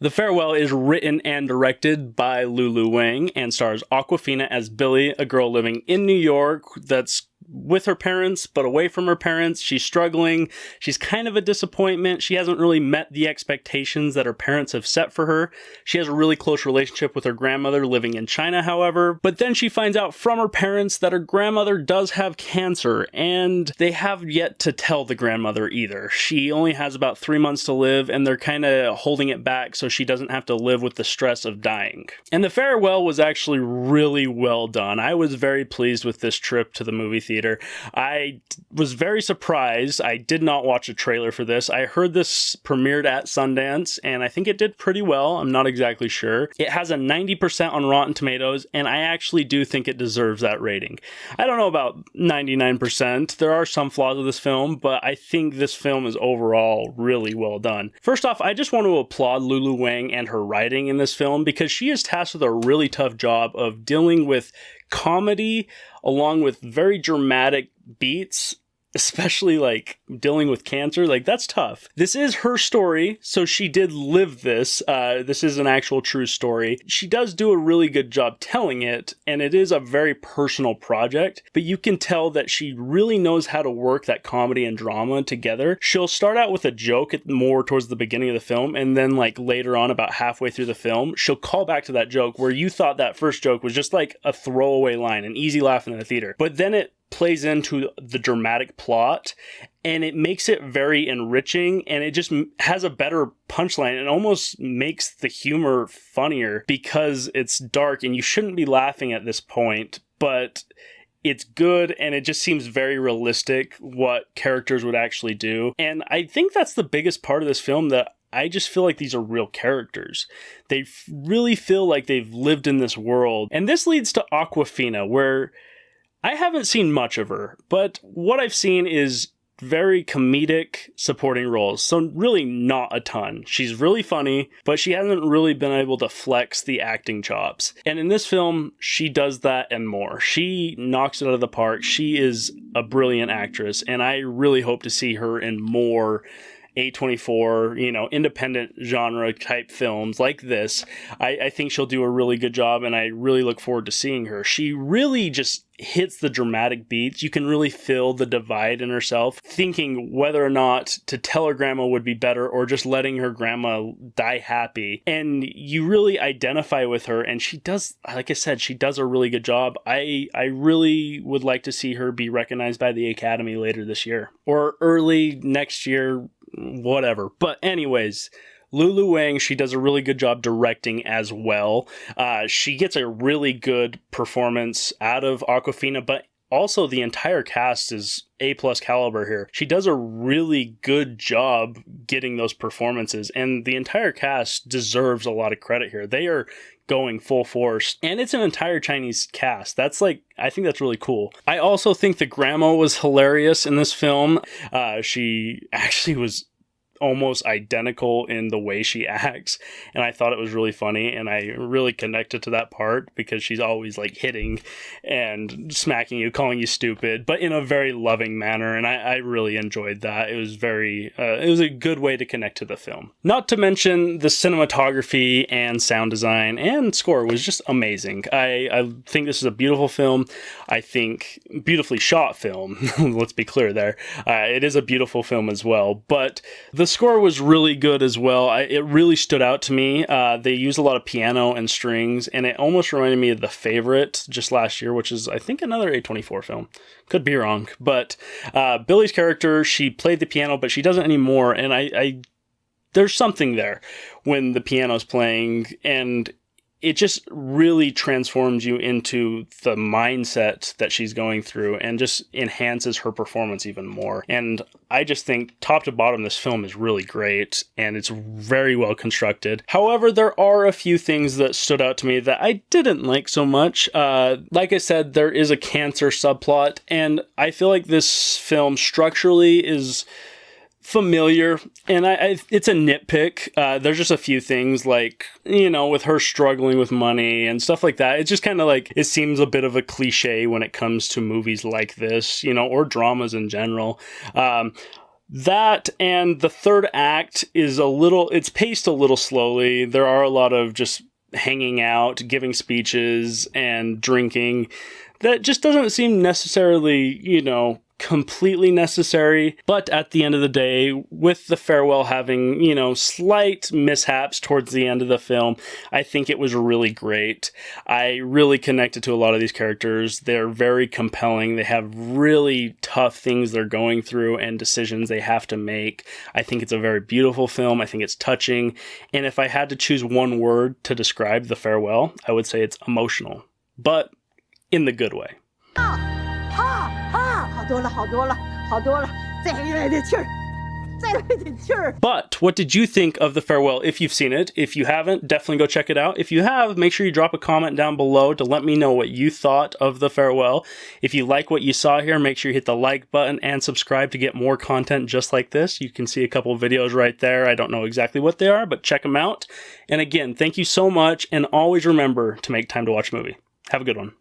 The Farewell is written and directed by Lulu Wang and stars Awkwafina as Billy, a girl living in New York that's with her parents, but away from her parents. She's struggling. She's kind of a disappointment. She hasn't really met the expectations that her parents have set for her. She has a really close relationship with her grandmother living in China, however. But then she finds out from her parents that her grandmother does have cancer, and they have yet to tell the grandmother either. She only has about 3 months to live, and they're kind of holding it back so she doesn't have to live with the stress of dying. And The Farewell was actually really well done. I was very pleased with this trip to the movie theater. I was very surprised. I did not watch a trailer for this. I heard this premiered at Sundance, and I think it did pretty well. I'm not exactly sure. It has a 90% on Rotten Tomatoes, and I actually do think it deserves that rating. I don't know about 99%. There are some flaws with this film, but I think this film is overall really well done. First off, I just want to applaud Lulu Wang and her writing in this film because she is tasked with a really tough job of dealing with comedy along with very dramatic beats, especially like dealing with cancer. Like, that's tough. This is her story, so she did live this. This is an actual true story. She does do a really good job telling it, and it is a very personal project, but you can tell that she really knows how to work that comedy and drama together. She'll start out with a joke more towards the beginning of the film, and then like later on, about halfway through the film, she'll call back to that joke where you thought that first joke was just like a throwaway line, an easy laugh in the theater. But then it plays into the dramatic plot, and it makes it very enriching, and it just has a better punchline. It almost makes the humor funnier because it's dark and you shouldn't be laughing at this point, but it's good, and it just seems very realistic what characters would actually do. And I think that's the biggest part of this film, that I just feel like these are real characters. They really feel like they've lived in this world. And this leads to Awkwafina, where I haven't seen much of her, but what I've seen is very comedic supporting roles, so really not a ton. She's really funny, but she hasn't really been able to flex the acting chops. And in this film, she does that and more. She knocks it out of the park. She is a brilliant actress, and I really hope to see her in more A24, independent genre type films like this. I think she'll do a really good job, and I really look forward to seeing her. She really just hits the dramatic beats. You can really feel the divide in herself, thinking whether or not to tell her grandma would be better or just letting her grandma die happy. And you really identify with her, and she does, like I said, she does a really good job. I really would like to see her be recognized by the Academy later this year or early next year, whatever. But anyways, Lulu Wang, she does a really good job directing as well. She gets a really good performance out of Awkwafina, but also the entire cast is A+ caliber here. She does a really good job getting those performances, and the entire cast deserves a lot of credit here. They are going full force, and it's an entire Chinese cast. I think that's really cool. I also think the grandma was hilarious in this film. She actually was almost identical in the way she acts, and I thought it was really funny, and I really connected to that part because she's always like hitting and smacking you, calling you stupid, but in a very loving manner, and I really enjoyed that. It was it was a good way to connect to the film. Not to mention the cinematography and sound design and score was just amazing. I think this is a beautiful film. I think beautifully shot film. Let's be clear there. It is a beautiful film as well, but the score was really good as well. It really stood out to me. They used a lot of piano and strings, and it almost reminded me of The Favorite just last year, which is, I think, another A24 film. Could be wrong. But Billy's character, she played the piano, but she doesn't anymore, and I there's something there when the piano's playing, and it just really transforms you into the mindset that she's going through and just enhances her performance even more. And I just think top to bottom, this film is really great and it's very well constructed. However, there are a few things that stood out to me that I didn't like so much. Like I said, there is a cancer subplot, and I feel like this film structurally is familiar, and it's a nitpick. There's just a few things like, with her struggling with money and stuff like that. It's just kind of like, it seems a bit of a cliche when it comes to movies like this, or dramas in general. That and the third act is it's paced a little slowly. There are a lot of just hanging out, giving speeches, and drinking. That just doesn't seem necessarily, completely necessary. But at the end of the day, with the farewell having, slight mishaps towards the end of the film, I think it was really great. I really connected to a lot of these characters. They're very compelling. They have really tough things they're going through and decisions they have to make. I think it's a very beautiful film. I think it's touching. And if I had to choose one word to describe the farewell, I would say it's emotional, but in the good way. 好多了，好多了，好多了，再来点气儿，再来点气儿。 But what did you think of the farewell if you've seen it? If you haven't, definitely go check it out. If you have, make sure you drop a comment down below to let me know what you thought of the farewell. If you like what you saw here, make sure you hit the like button and subscribe to get more content just like this. You can see a couple of videos right there. I don't know exactly what they are, but check them out. And again, thank you so much, and always remember to make time to watch a movie. Have a good one.